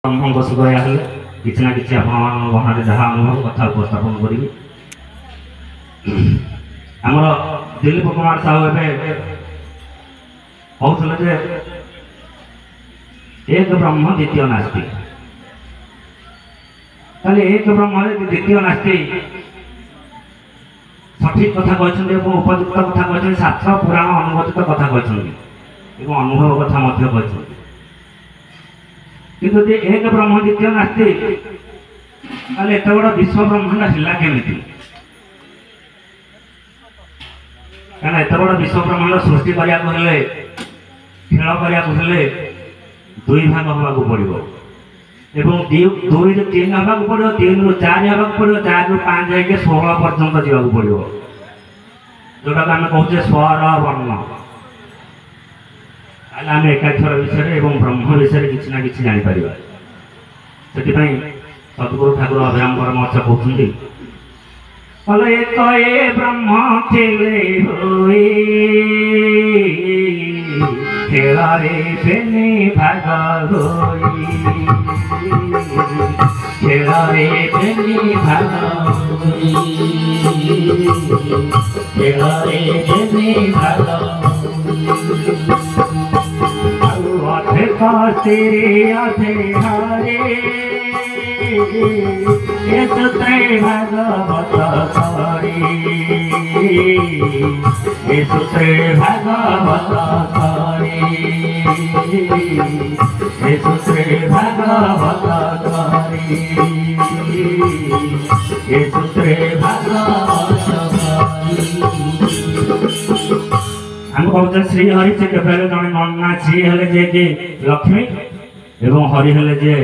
ब्रह्म सुगया हेले किसी ना कि आप जहाँ अनुभव कथा उपस्थापन करी आमर दिलीप कुमार साहू कहते एक ब्रह्म द्वितीय नास्ति एक ब्रह्म द्वितीय नास्ति सठिक कथा कहते उपयुक्त कथा कहते शास्त्र पुराण अनुमोदित कथा कहते अनुभव कथा कहते किंतु एक ब्रह्म द्वितीय नास्ति एत बड़ विश्व ब्रह्मांड है केमी क्या एत बड़ विश्व ब्रह्मांड सृष्टि करने खेल करने दुई भाग होगा पड़ो एवं दुई रु तीन हवा पड़ो तीन रु चार हवा पड़ो चार रु 5 जाके 16 पर्यंत जावाक पड़ो जोटा आम कहते स्वर वर्ण आम एकाक्षर विषय और ब्रह्म विषय किसी ना कि जापर से सदगुरु ठाकुर अभिराम परमहंस कहते एक ए ब्रह्म खेले खेलारे बेने भाग खेलारे बेने भाग खेलारे बेने भाग अधे तेरे अधे हरे ये सूत्रे भागवत करे ये सूत्रे भागवत करे ये सूत्रे भागवत करे ये सूत्रे भागवत हम कहते श्री हरि से केवल जन नन्ना श्री हेले जे लक्ष्मी एवं हरि हेले जे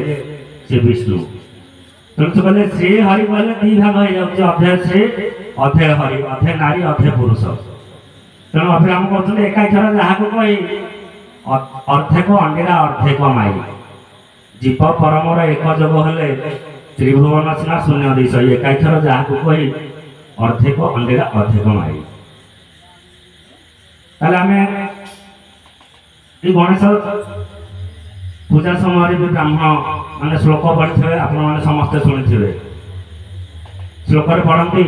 विष्णु तेणु से कहले श्री हरि कहले दी भाग हो अध्याय श्री अध्याय हरि अध्याय नारी अध्याय पुरुष तेणु अभिराम कहते एकाक्षर जहाँ को कही अर्धेक अंडीरा अर्धेक माई जीव परमर एक जोग हेले त्रिभुवन सीना शून्य दिश एकाक्षर जहाँ को कही अर्धेक अंडीरा अर्धेक माई आम गणेश पूजा समय भी ब्राह्मण माने श्लोक पढ़ी थे आप समस्ते शुणी श्लोक पढ़ती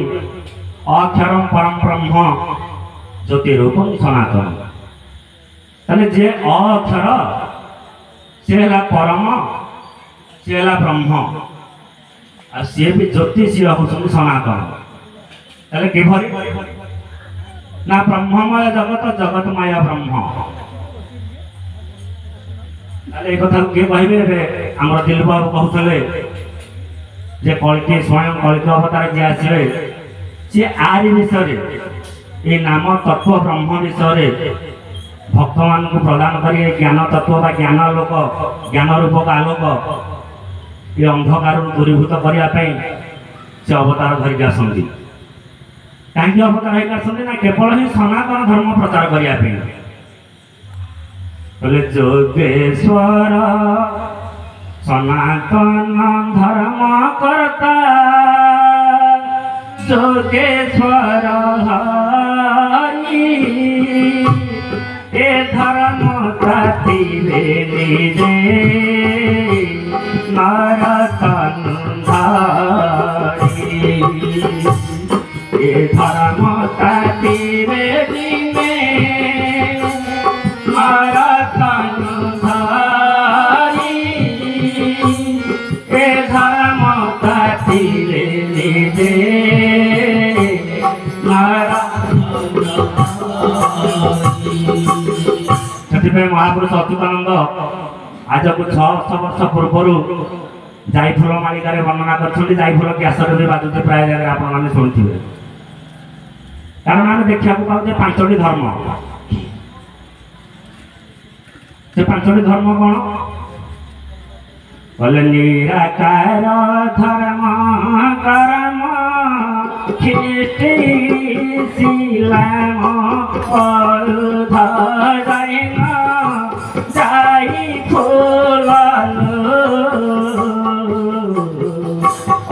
अक्षरम परम ब्रह्म ज्योतिरूपम सनातन ताले जे अक्षर सी है परम सी है ब्रह्म आ सी भी ज्योति सी हूँ सनातन ताले किभरी ना ब्रह्ममय जगत जगतमय ब्रह्म एक कथा किए कहे आम दिलीप बाबू कहते कल्कि स्वयं कल्कि अवतार जी आसवे सी आरी विषय ये नाम तत्व ब्रह्म विषय भक्त मान प्रदान करें ज्ञान तत्व बा ज्ञान लोक ज्ञान रूपक आलोक ये अंधकार दूरीभूत करने से अवतार धरिक आसती कहीं अवतार होकर ना केवल ही सनातन धर्म प्रचार करने बोले जोगेश्वर सनातन धर्म करता जोगेश्वर हरि ए धर्म तातिले निजे नरतन धारी ए धर्म तातिले निजे नरतन धारी ए धर्म तातिले निजे महापुरुष अच्युतानंद आज को 600 वर्ष पूर्व जायफल मालिकार वर्णना कर जायफल ग्यासर भी बाजुचे प्राय जगह आपने शुणुवे कारण आम देखा पाते 5टी धर्म से 5टी धर्म कौन बोले निराकार धर्म कर्म शिलाम जाई फूल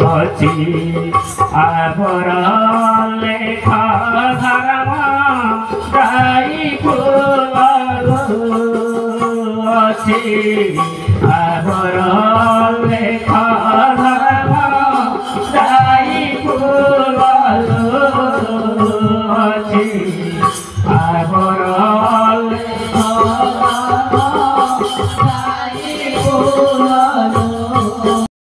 अच्छी आबर लेखा धर्म जाई फूल अच्छी आबर আবরল